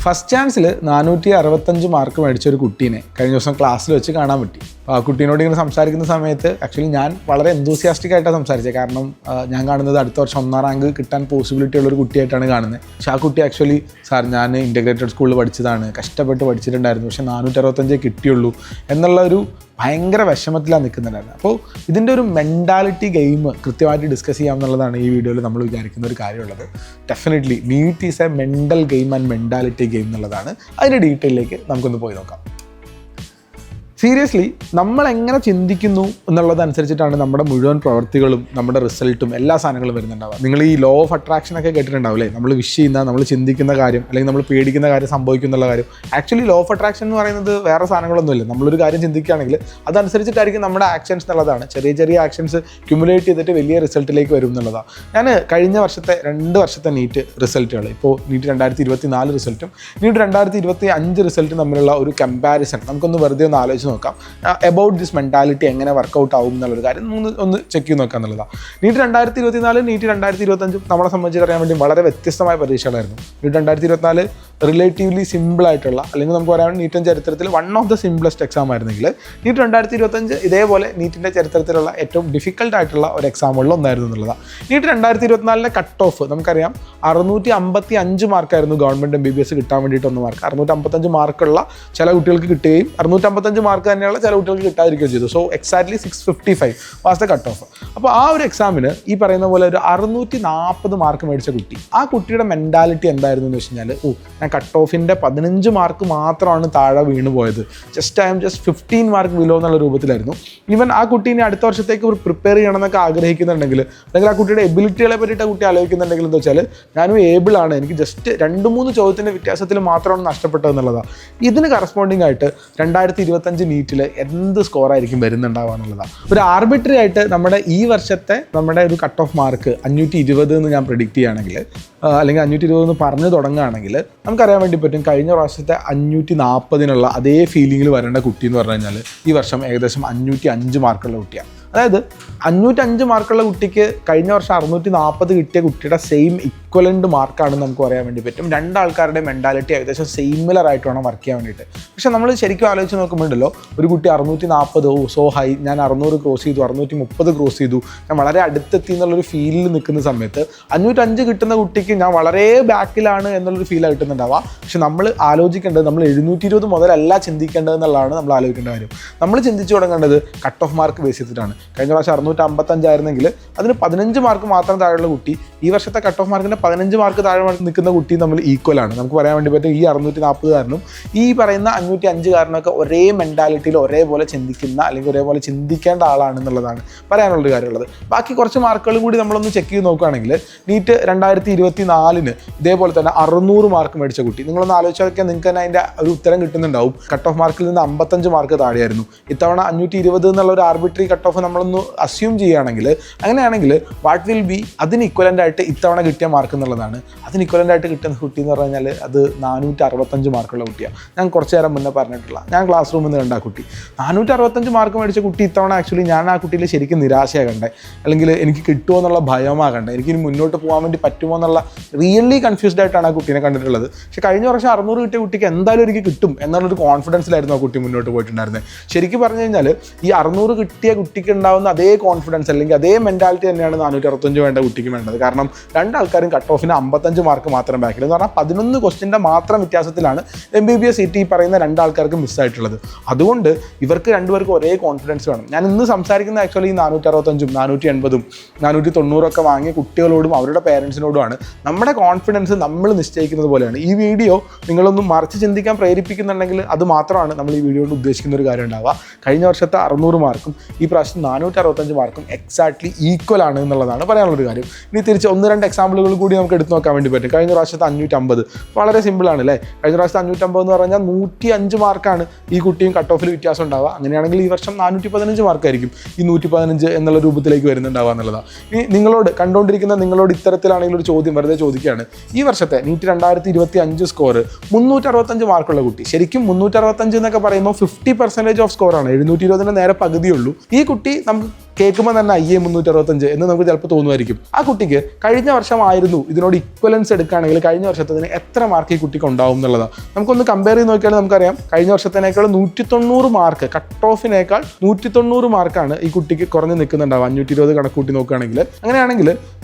First ചാൻസിൽ 465 mark മേടിച്ച ഒരു കുട്ടീനെ കഴിഞ്ഞ ദിവസം ക്ലാസ്സിൽ വെച്ച് കാണാൻ പറ്റി. അപ്പോൾ ആ കുട്ടീനോട് ഇങ്ങനെ സംസാരിക്കുന്ന സമയത്ത് ആക്ച്വലി ഞാൻ വളരെ എന്തൂസിയാസ്റ്റിക് ആയിട്ടാണ് സംസാരിച്ചത്. കാരണം ഞാൻ കാണുന്നത് അടുത്ത വർഷം 1ാം റാങ്ക് കിട്ടാൻ പോസിബിലിറ്റി ഉള്ളൊരു കുട്ടിയായിട്ടാണ് കാണുന്നത്. പക്ഷേ ആ കുട്ടി ആക്ച്വലി സാർ ഞാൻ ഇൻ്റഗ്രേറ്റഡ് സ്കൂളിൽ പഠിച്ചതാണ്, കഷ്ടപ്പെട്ട് പഠിച്ചിട്ടുണ്ടായിരുന്നു, പക്ഷേ 465 കിട്ടിയുള്ളൂ എന്നുള്ള ഒരു ഭയങ്കര വിഷമത്തിലാണ് നിൽക്കുന്നുണ്ടായിരുന്നത്. അപ്പോൾ ഇതിൻ്റെ ഒരു മെൻറ്റാലിറ്റി ഗെയിം കൃത്യമായിട്ട് ഡിസ്കസ് ചെയ്യാമെന്നുള്ളതാണ് ഈ വീഡിയോയിൽ നമ്മൾ വിചാരിക്കുന്ന ഒരു കാര്യമുള്ളത്. Definitely NEET is a mental game and mentality game എന്നുള്ളതാണ്. അതിൻ്റെ ഡീറ്റെയിലേക്ക് നമുക്കൊന്ന് പോയി നോക്കാം. സീരിയസ്ലി നമ്മൾ എങ്ങനെ ചിന്തിക്കുന്നു എന്നുള്ളതനുസരിച്ചിട്ടാണ് നമ്മുടെ മുഴുവൻ പ്രവൃത്തികളും നമ്മുടെ റിസൾട്ടും എല്ലാ സാധനങ്ങളും വരുന്നുണ്ടാവുക. നിങ്ങൾ ഈ ലോ ഓഫ് അട്രാക്ഷൻ ഒക്കെ കേട്ടിട്ടുണ്ടാവില്ലേ? നമ്മൾ വിഷ് ചെയ്യുന്ന, നമ്മൾ ചിന്തിക്കുന്ന കാര്യം അല്ലെങ്കിൽ നമ്മൾ പേടിക്കുന്ന കാര്യം സംഭവിക്കുന്നുള്ള കാര്യം. ആക്ച്വലി ലോ ഓഫ് അട്രാക്ഷൻ എന്ന് പറയുന്നത് വേറെ സാധനങ്ങളൊന്നുമില്ല. നമ്മളൊരു കാര്യം ചിന്തിക്കുകയാണെങ്കിൽ അതനുസരിച്ചിട്ടായിരിക്കും നമ്മുടെ ആക്ഷൻസ് എന്നുള്ളതാണ്. ചെറിയ ചെറിയ ആക്ഷൻസ് ക്യുമുലേറ്റ് ചെയ്തിട്ട് വലിയ റിസൾട്ടിലേക്ക് വരും എന്നുള്ളതാണ്. ഞാൻ കഴിഞ്ഞ വർഷത്തെ 2 വർഷത്തെ നീറ്റ് റിസൾട്ടുകൾ, ഇപ്പോൾ നീറ്റ് 2024 റിസൾട്ടും നീറ്റ് 2025 റിസൾട്ടും തമ്മിലുള്ള ഒരു കമ്പാരിസൺ നമുക്കൊന്ന് വെറുതെ ഒന്ന് ആലോചിച്ച് നോക്കാം. അബൌട്ട് ദിസ് മെൻറ്റാലിറ്റി എങ്ങനെ വർക്കൗട്ട് ആവും എന്നുള്ളൊരു കാര്യം ഒന്ന് ചെക്ക് ചെയ്ത് നോക്കുക എന്നുള്ളതാണ്. നീറ്റ് 2024 നീറ്റ് 2025 നമ്മളെ സംബന്ധിച്ച് അറിയാൻ വേണ്ടി വളരെ വ്യത്യസ്തമായ പരീക്ഷകളായിരുന്നു. നീറ്റ് 2024 റിലേറ്റീവ്ലി സിമ്പിൾ ആയിട്ടുള്ള, അല്ലെങ്കിൽ നമുക്ക് പറയാൻ നീറ്റിൻ്റെ ചരിത്രത്തിൽ one of the simplest exam ആയിരുന്നെങ്കിൽ നീറ്റ് 2025 ഇതേപോലെ നീറ്റിൻ്റെ ചരിത്രത്തിലുള്ള ഏറ്റവും ഡിഫിക്കൽട്ട് ആയിട്ടുള്ള ഒരു എക്സാമുകളിൽ ഒന്നായിരുന്നു എന്നുള്ളതാണ്. നീറ്റ് 2024 കട്ട് ഓഫ് നമുക്കറിയാം 655 മാർക്കായിരുന്നു ഗവൺമെൻറ് MBBS കിട്ടാൻ വേണ്ടിയിട്ട് 1 മാർക്ക്. 655 മാർക്കുള്ള ചില കുട്ടികൾക്ക് കിട്ടുകയും 655 മാർക്ക് തന്നെയുള്ള ചില കുട്ടികൾക്ക് കിട്ടാതിരിക്കുകയും ചെയ്തു. So exactly 655 was the cut off. അപ്പോൾ ആ ഒരു എക്സാമിന് ഈ പറയുന്ന പോലെ ഒരു 640 മാർക്ക് മേടിച്ച കുട്ടി, ആ കുട്ടിയുടെ മെൻറ്റാലിറ്റി എന്തായിരുന്നു എന്ന് വെച്ച് കഴിഞ്ഞാൽ, ഞാൻ കട്ട് ഓഫിൻ്റെ 15 മാർക്ക് മാത്രമാണ് താഴെ വീണ് പോയത്, I am just 15 mark below എന്നുള്ള രൂപത്തിലായിരുന്നു. ഈവൻ ആ കുട്ടീനെ അടുത്ത വർഷത്തേക്ക് പ്രിപ്പയർ ചെയ്യണമെന്നൊക്കെ ആഗ്രഹിക്കുന്നുണ്ടെങ്കിൽ, അല്ലെങ്കിൽ ആ കുട്ടിയുടെ എബിലിറ്റികളെ പറ്റിയിട്ട് കുട്ടി ആലോചിക്കുന്നുണ്ടെങ്കിൽ എന്താ വെച്ചാൽ, ഞാനും ഏബിൾ ആണ്, എനിക്ക് ജസ്റ്റ് 2-3 ചോദ്യത്തിൻ്റെ വ്യത്യാസത്തിൽ മാത്രമാണ് നഷ്ടപ്പെട്ടത് എന്നുള്ളതാണ്. ഇതിന് കറസ്പോണ്ടിങ് ആയിട്ട് 2025 നീറ്റിൽ എന്ത് സ്കോറായിരിക്കും വരുന്നുണ്ടാവുക എന്നുള്ളതാണ്. ഒരു ആർബിട്രറി ആയിട്ട് നമ്മുടെ ഈ വർഷത്തെ നമ്മുടെ ഒരു കട്ട് ഓഫ് മാർക്ക് 520 എന്ന് ഞാൻ പ്രെഡിക്റ്റ് ചെയ്യുകയാണെങ്കിൽ, അല്ലെങ്കിൽ 520 എന്ന് പറഞ്ഞു തുടങ്ങുകയാണെങ്കിൽ നമുക്കറിയാൻ വേണ്ടി പറ്റും കഴിഞ്ഞ പ്രാവശ്യത്തെ 540 അതേ ഫീലിങ്ങിൽ വരേണ്ട കുട്ടി എന്ന് പറഞ്ഞു കഴിഞ്ഞാൽ ഈ വർഷം ഏകദേശം 505 മാർക്കുള്ള കുട്ടിയാണ്. അതായത് 505 മാർക്കുള്ള കുട്ടിക്ക് കഴിഞ്ഞ വർഷം 640 കിട്ടിയ കുട്ടിയുടെ സെയിം ഇക്വലൻ്റ് മാർക്കാണെന്ന് നമുക്ക് പറയാൻ വേണ്ടി പറ്റും. 2 ആൾക്കാരുടെ മെൻറ്റാലിറ്റി ഏകദേശം സിമിലർ ആയിട്ട് വേണം വർക്ക് ചെയ്യാൻ വേണ്ടിയിട്ട്. പക്ഷേ നമ്മൾ ശരിക്കും ആലോചിച്ച് നോക്കുമ്പോഴല്ലോ, ഒരു കുട്ടി 640 സോ ഹൈ, ഞാൻ 600 ക്രോസ് ചെയ്തു, 630 ക്രോസ് ചെയ്തു, ഞാൻ വളരെ അടുത്തെത്തി എന്നുള്ളൊരു ഫീലിൽ നിൽക്കുന്ന സമയത്ത് 505 കിട്ടുന്ന കുട്ടിക്ക് ഞാൻ വളരെ ബാക്കിലാണ് എന്നുള്ളൊരു ഫീൽ കിട്ടുന്നുണ്ടാവുക. പക്ഷെ നമ്മൾ ആലോചിക്കേണ്ടത്, നമ്മൾ 720 മുതലല്ല ചിന്തിക്കേണ്ടത് എന്നുള്ളതാണ് നമ്മൾ ആലോചിക്കേണ്ട കാര്യം. നമ്മൾ ചിന്തിച്ചു തുടങ്ങേണ്ടത് കട്ട് ഓഫ് മാർക്ക് ബേസ് ചെയ്തിട്ടാണ്. കഴിഞ്ഞ പ്രാവശ്യം 655 ആയിരുന്നെങ്കിൽ അതിന് 15 മാർക്ക് മാത്രം താഴെയുള്ള കുട്ടി ഈ വർഷത്തെ കട്ട് ഓഫ് മാർക്കിൻ്റെ 15 മാർക്ക് താഴെ നിൽക്കുന്ന കുട്ടി നമ്മൾ ഈക്വലാണ്. നമുക്ക് പറയാൻ വേണ്ടി പറ്റും ഈ 640 കാരനും ഈ പറയുന്ന 505 കാരനൊക്കെ ഒരേ മെൻറ്റാലിറ്റിയിൽ ഒരേപോലെ ചിന്തിക്കുന്ന, അല്ലെങ്കിൽ ഒരേപോലെ ചിന്തിക്കേണ്ട ആളാണെന്നുള്ളതാണ് പറയാനുള്ളൊരു കാര്യമുള്ളത്. ബാക്കി കുറച്ച് മാർക്കുകൾ കൂടി നമ്മളൊന്ന് ചെക്ക് ചെയ്ത് നോക്കുകയാണെങ്കിൽ, നീറ്റ് 2024 ഇതേപോലെ തന്നെ 600 മാർക്ക് മേടിച്ച കുട്ടി, നിങ്ങളൊന്ന് ആലോചിച്ചാൽ നിങ്ങൾക്ക് തന്നെ അതിൻ്റെ ഒരു ഉത്തരം കിട്ടുന്നുണ്ടാവും. കട്ട് ഓഫ് മാർക്കിൽ നിന്ന് 55 മാർക്ക് താഴെയായിരുന്നു. ഇത്തവണ 520 എന്നുള്ള ഒരു ആർബിട്രറി കട്ട് ഓഫ് നമ്മളൊന്ന് അസ്യൂം ചെയ്യുകയാണെങ്കിൽ, അങ്ങനെയാണെങ്കിൽ വാട്ട് വിൽ ബി അതിന് ഇക്വലൻ്റ് ആയിട്ട് ഇത്തവണ കിട്ടിയ മാർക്ക് എന്നുള്ളതാണ്. അതിന് ഇക്വലൻ്റ് ആയിട്ട് കിട്ടുന്ന കുട്ടി എന്ന് പറഞ്ഞു കഴിഞ്ഞാൽ അത് 465 മാർക്കുള്ള കുട്ടിയാണ്. ഞാൻ കുറച്ച് നേരം മുന്നേ പറഞ്ഞിട്ടുള്ള, ഞാൻ ക്ലാസ് റൂമിൽ നിന്ന് കണ്ട ആ കുട്ടി 465 മാർക്ക് മേടിച്ച കുട്ടി ഇത്തവണ ആക്ച്വലി ഞാൻ ആ കുട്ടിയിൽ ശരിക്കും നിരാശയാകണ്ടേ, അല്ലെങ്കിൽ എനിക്ക് കിട്ടുമോ എന്നുള്ള ഭയമാകണ്ടേ, എനിക്കിനി മുന്നോട്ട് പോകാൻ വേണ്ടി പറ്റുമോ എന്നുള്ള റിയലി കൺഫ്യൂസ്ഡ് ആയിട്ടാണ് ആ കുട്ടീനെ കണ്ടിട്ടുള്ളത്. പക്ഷേ കഴിഞ്ഞ വർഷം 600 കിട്ടിയ കുട്ടിക്ക് എന്തായാലും എനിക്ക് കിട്ടും എന്നുള്ളൊരു കോൺഫിഡൻസിലായിരുന്നു ആ കുട്ടി മുന്നോട്ട് പോയിട്ടുണ്ടായിരുന്നത്. ശരിക്കും പറഞ്ഞു കഴിഞ്ഞാൽ ഈ 600 കിട്ടിയ കുട്ടിക്ക് ഉണ്ടാവുന്ന അതേ കോൺഫിഡൻസ് അല്ലെങ്കിൽ അതേ മെൻറ്റാലിറ്റി തന്നെയാണ് 465 വേണ്ട കുട്ടിക്ക് വേണ്ടത്. കാരണം 2 ആൾക്കാരും കട്ട് ഓഫിന് 55 മാർക്ക് മാത്രം ബാക്കിൽ, എന്ന് പറഞ്ഞാൽ 11 ക്വസ്റ്റിൻ്റെ മാത്രം വ്യത്യാസത്തിലാണ് MBBS സീറ്റ് ഈ പറയുന്ന 2 ആൾക്കാർക്ക് മിസ്സായിട്ടുള്ളത്. അതുകൊണ്ട് ഇവർക്ക് 2 പേർക്കും ഒരേ കോൺഫിഡൻസ് വേണം. ഞാൻ ഇന്ന് സംസാരിക്കുന്ന ആക്ച്വലി 465, 480, 490 ഒക്കെ വാങ്ങിയ കുട്ടികളോടും അവരുടെ പേരൻസിനോടുമാണ്. നമ്മുടെ കോൺഫിഡൻസ് നമ്മൾ നിശ്ചയിക്കുന്നത് പോലെയാണ്. ഈ വീഡിയോ നിങ്ങളൊന്നും മറിച്ച് ചിന്തിക്കാൻ പ്രേരിപ്പിക്കുന്നുണ്ടെങ്കിൽ അത് മാത്രമാണ് നമ്മൾ ഈ വീഡിയോ കൊണ്ട് ഉദ്ദേശിക്കുന്ന ഒരു കാര്യം ഉണ്ടാവുക. കഴിഞ്ഞ വർഷത്തെ 600 മാർക്കും ഈ പ്രാവശ്യം 465 മാർക്കും എക്സാക്ട്ലി ഈക്വൽ ആണ് എന്നുള്ളതാണ് പറയാനുള്ളൊരു കാര്യം. ഇനി തിരിച്ച് 1-2 എക്സാമ്പിളുകൾ കൂടി നമുക്ക് എടുത്ത് നോക്കാൻ വേണ്ടി പറ്റും. കഴിഞ്ഞ പ്രാവശ്യത്തെ 550 വളരെ സിമ്പിളാണ് അല്ലേ? കഴിഞ്ഞ പ്രാവശ്യത്തെ 550 എന്ന് പറഞ്ഞാൽ 105 മാർക്കാണ് ഈ കുട്ടിയും കട്ട് ഓഫിൽ വ്യത്യാസം ഉണ്ടാവുക. അങ്ങനെയാണെങ്കിൽ ഈ വർഷം 415 മാർക്കായിരിക്കും ഈ 115 എന്നുള്ള രൂപത്തിലേക്ക് വരുന്നുണ്ടാവുക എന്നുള്ളതാണ്. ഇനി നിങ്ങളോട് കണ്ടുകൊണ്ടിരിക്കുന്ന നിങ്ങളോട് ഇത്തരത്തിലാണെങ്കിൽ ഒരു ചോദ്യം വെറുതെ ചോദിക്കുകയാണ്. ഈ വർഷത്തെ നീറ്റ് 2025 സ്കോർ 365 മാർക്കുള്ള കുട്ടി, ശരിക്കും 365 എന്നൊക്കെ പറയുമ്പോൾ 50% ഓഫ് സ്കോറാണ്, 720 നേരെ പകുതിയുള്ളൂ. ഈ കുട്ടി നമുക്ക് കേൾക്കുമ്പോൾ തന്നെ 5365 എന്ന് നമുക്ക് ചിലപ്പോൾ തോന്നുമായിരിക്കും. ആ കുട്ടിക്ക് കഴിഞ്ഞ വർഷമായിരുന്നു ഇതിനോട് ഇക്വലൻസ് എടുക്കുകയാണെങ്കിൽ കഴിഞ്ഞ വർഷത്തിന് എത്ര മാർക്ക് ഈ കുട്ടിക്ക് ഉണ്ടാവും എന്നുള്ളതാണ്. നമുക്കൊന്ന് കമ്പയർ ചെയ്ത് നോക്കിയാൽ നമുക്കറിയാം കഴിഞ്ഞ വർഷത്തിനേക്കാൾ 190 മാർക്ക് കട്ട് ഓഫിനേക്കാൾ 190 മാർക്കാണ് ഈ കുട്ടിക്ക് കുറഞ്ഞ് നിൽക്കുന്നുണ്ടാവും 520 കണക്ക് കൂട്ടി നോക്കുകയാണെങ്കിൽ. അങ്ങനെയാണെങ്കിൽ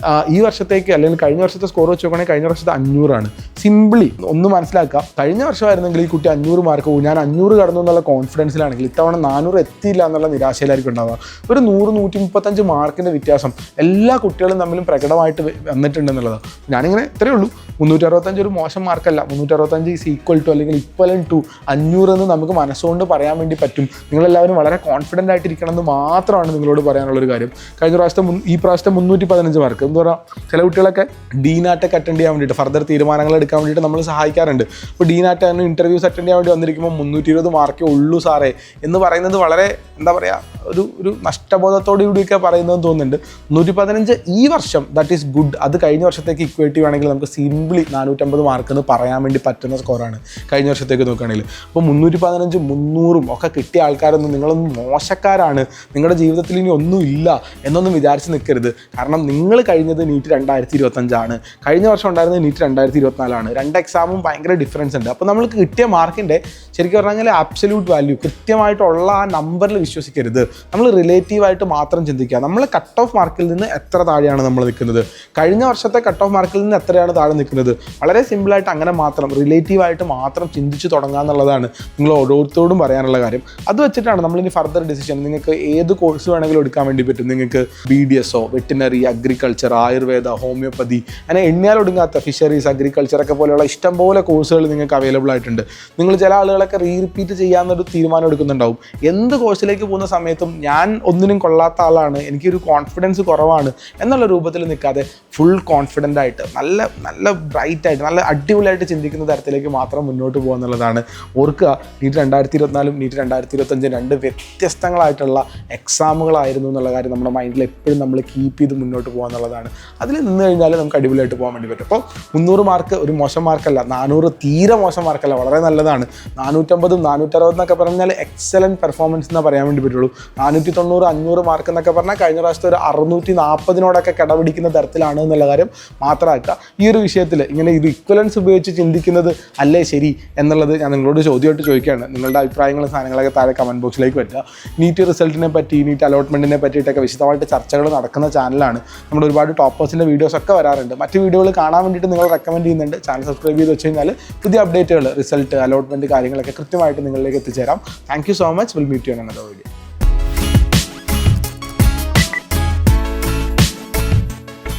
ഈ വർഷത്തേക്ക് അല്ലെങ്കിൽ കഴിഞ്ഞ വർഷത്തെ സ്കോർ വെച്ച് നോക്കുകയാണെങ്കിൽ കഴിഞ്ഞ വർഷത്തെ 500 സിംപ്ലി ഒന്ന് മനസ്സിലാക്കാം. കഴിഞ്ഞ വർഷമായിരുന്നെങ്കിൽ ഈ കുട്ടി 500 മാർക്ക് ഞാൻ 500 കടന്നു എന്നുള്ള കോൺഫിഡൻസിലാണെങ്കിൽ ഇത്തവണ 400 എത്തിയില്ല എന്നുള്ള നിരാശയിലായിരിക്കും ഉണ്ടാവുക. ഒരു 100-135 മാർക്കിൻ്റെ വ്യത്യാസം എല്ലാ കുട്ടികളും തമ്മിലും പ്രകടമായിട്ട് വന്നിട്ടുണ്ടെന്നുള്ളതാണ്. ഞാനിങ്ങനെ ഇത്രയേ ഉള്ളൂ, 365 ഒരു മോശം മാർക്കല്ല. 365 ഈസ് ഈക്വൽ ടു അല്ലെങ്കിൽ ഇക്വലൻ ടു 500 എന്ന് നമുക്ക് മനസ്സുകൊണ്ട് പറയാൻ വേണ്ടി പറ്റും. നിങ്ങളെല്ലാവരും വളരെ കോൺഫിഡൻ്റ് ആയിട്ടിരിക്കണം എന്ന് മാത്രമാണ് നിങ്ങളോട് പറയാനുള്ളൊരു കാര്യം. കഴിഞ്ഞ ഈ പ്രാവശ്യത്തെ 315 മാർക്ക് എന്ന് പറഞ്ഞാൽ ചില കുട്ടികളൊക്കെ ഡീനാറ്റൊക്കെ അറ്റൻഡ് ചെയ്യാൻ വേണ്ടിയിട്ട് ഫർദർ തീരുമാനങ്ങൾ എടുക്കാൻ വേണ്ടിയിട്ട് നമ്മൾ സഹായിക്കാറുണ്ട്. അപ്പോൾ ഡീനാറ്റ് തന്നെ ഇൻ്റർവ്യൂസ് അറ്റൻഡ് ചെയ്യാൻ വേണ്ടി വന്നിരിക്കുമ്പോൾ 320 മാർക്കേ ഉള്ളൂ സാറേ എന്ന് പറയുന്നത് വളരെ എന്താ പറയുക ഒരു നഷ്ടബോധത്തോടു കൂടിയൊക്കെ പറയുന്നതെന്ന് തോന്നുന്നുണ്ട്. 115 ഈ വർഷം ദാറ്റ് ഈസ് ഗുഡ്. അത് കഴിഞ്ഞ വർഷത്തേക്ക് ഇക്വേറ്റീവ് ആണെങ്കിൽ നമുക്ക് സിംപ്ലി 450 മാർക്ക് എന്ന് പറയാൻ വേണ്ടി പറ്റുന്ന സ്കോറാണ് കഴിഞ്ഞ വർഷത്തേക്ക് നോക്കുകയാണെങ്കിൽ. അപ്പോൾ 315 300 ഒക്കെ കിട്ടിയ ആൾക്കാരൊന്നും നിങ്ങളൊന്നും മോശക്കാരാണ്, നിങ്ങളുടെ ജീവിതത്തിൽ ഇനി ഒന്നും ഇല്ല എന്നൊന്നും വിചാരിച്ച് നിൽക്കരുത്. കാരണം നിങ്ങൾ കഴിഞ്ഞത് നീറ്റ് 2025 കഴിഞ്ഞ വർഷം ഉണ്ടായിരുന്നത് നീറ്റ് 2024 2 എക്സാമും ഭയങ്കര ഡിഫറൻസ് ഉണ്ട്. അപ്പോൾ നമ്മൾക്ക് കിട്ടിയ മാർക്കിൻ്റെ ശരിക്കും പറഞ്ഞാൽ ആബ്സല്യൂട്ട് വാല്യൂ കൃത്യമായിട്ടുള്ള ആ നമ്പറിൽ വിശ്വസിക്കരുത്. നമ്മൾ റിലേറ്റീവായിട്ട് മാത്രം ചിന്തിക്കുക. നമ്മൾ കട്ട് ഓഫ് മാർക്കിൽ നിന്ന് എത്ര താഴെയാണ് നമ്മൾ നിൽക്കുന്നത്, കഴിഞ്ഞ വർഷത്തെ കട്ട് ഓഫ് മാർക്കിൽ നിന്ന് എത്രയാണ് താഴെ നിൽക്കുന്നത്, വളരെ സിമ്പിളായിട്ട് അങ്ങനെ മാത്രം റിലേറ്റീവായിട്ട് മാത്രം ചിന്തിച്ച് തുടങ്ങുക എന്നുള്ളതാണ് നിങ്ങൾ ഓരോരുത്തരോടും പറയാനുള്ള കാര്യം. അത് വെച്ചിട്ടാണ് നമ്മളിനി ഫർദർ ഡിസിഷൻ. നിങ്ങൾക്ക് ഏത് കോഴ്സ് വേണമെങ്കിലും എടുക്കാൻ വേണ്ടി പറ്റും. നിങ്ങൾക്ക് BDSO, veterinary, agriculture, Ayurveda, homeopathy, അങ്ങനെ എണ്ണിയാൽ ഒടുങ്ങാത്ത ഫിഷറീസ്, അഗ്രികൾച്ചറൊക്കെ പോലെയുള്ള ഇഷ്ടംപോലെ കോഴ്സുകൾ നിങ്ങൾക്ക് അവൈലബിൾ ആയിട്ടുണ്ട്. നിങ്ങൾ ചില ആളുകളൊക്കെ റിപ്പീറ്റ് ചെയ്യാമെന്നൊരു തീരുമാനം എടുക്കുന്നുണ്ടാവും. എന്ത് കോഴ്സിലേക്ക് പോകുന്ന സമയത്തും ഞാൻ ഒന്നിനും കൊള്ളാത്ത ആളാണ്, എനിക്കൊരു കോൺഫിഡൻസ് കുറവാണ് എന്നുള്ള രൂപത്തിൽ നിൽക്കാതെ ഫുൾ കോൺഫിഡൻ്റ് ആയിട്ട് നല്ല നല്ല ബ്രൈറ്റായിട്ട് നല്ല അടിപൊളിയായിട്ട് ചിന്തിക്കുന്ന തരത്തിലേക്ക് മാത്രം മുന്നോട്ട് പോകുക എന്നുള്ളതാണ്. ഓർക്കുക, നീറ്റ് 2024 നീറ്റ് 2025 2 വ്യത്യസ്തങ്ങളായിട്ടുള്ള എക്സാമുകളായിരുന്നു എന്നുള്ള കാര്യം നമ്മുടെ മൈൻഡിൽ എപ്പോഴും നമ്മൾ കീപ്പ് ചെയ്ത് മുന്നോട്ട് പോകുക എന്നുള്ളതാണ്. അതിൽ നിന്ന് കഴിഞ്ഞാൽ നമുക്ക് അടിപൊളിയായിട്ട് പോകാൻ വേണ്ടി പറ്റും. അപ്പോൾ 300 മാർക്ക് ഒരു മോശം മാർക്കല്ല, 400 തീരെ മോശം മാർക്കല്ല, വളരെ നല്ലതാണ്. 450 460 എന്നൊക്കെ പറഞ്ഞാൽ എക്സലൻറ്റ് പെർഫോമൻസ് എന്നാണ് പറയാൻ വേണ്ടി പറ്റുള്ളൂ. 490 500 മാർക്ക് എന്നൊക്കെ പറഞ്ഞാൽ കഴിഞ്ഞ പ്രാവശ്യത്തെ ഒരു 640 കിടപിടിക്കുന്ന തരത്തിലാണ് എന്നുള്ള കാര്യം മാത്രമാക്കുക. ഈ ഒരു വിഷയത്തിൽ ഇങ്ങനെ ഇത് ഇക്വലൻസ് ഉപയോഗിച്ച് ചിന്തിക്കുന്നത് അല്ലേ ശരി എന്നുള്ളത് ഞാൻ നിങ്ങളോട് ചോദ്യമായിട്ട് ചോദിക്കുകയാണ്. നിങ്ങളുടെ അഭിപ്രായങ്ങളും സാധനങ്ങളൊക്കെ താഴെ കമൻറ്റ് ബോക്സിലേക്ക് പറ്റുക. നീറ്റ് റിസൾട്ടിനെ പറ്റി, നീറ്റ് അലോട്ട്മെൻറ്റിനെ പറ്റിയിട്ടൊക്കെ വിശദമായിട്ട് ചർച്ചകൾ നടക്കുന്ന ചാനലാണ്. നമ്മുടെ ഒരുപാട് ടോപ്പേഴ്സിൻ്റെ വീഡിയോസൊക്കെ വരാറുണ്ട്. മറ്റ് വീഡിയോകൾ കാണാൻ വേണ്ടിയിട്ട് നിങ്ങൾ റെക്കമെൻഡ് ചെയ്യുന്നുണ്ട്. ചാനൽ സബ്സ്ക്രൈബ് ചെയ്ത് വെച്ച് കഴിഞ്ഞാൽ പുതിയ അപ്ഡേറ്റുകൾ, റിസൾട്ട്, അലോട്ട്മെൻറ്റ് കാര്യങ്ങളൊക്കെ കൃത്യമായിട്ട് നിങ്ങളിലേക്ക് എത്തിച്ചേരാം. Thank you so much. Will meet you in another video.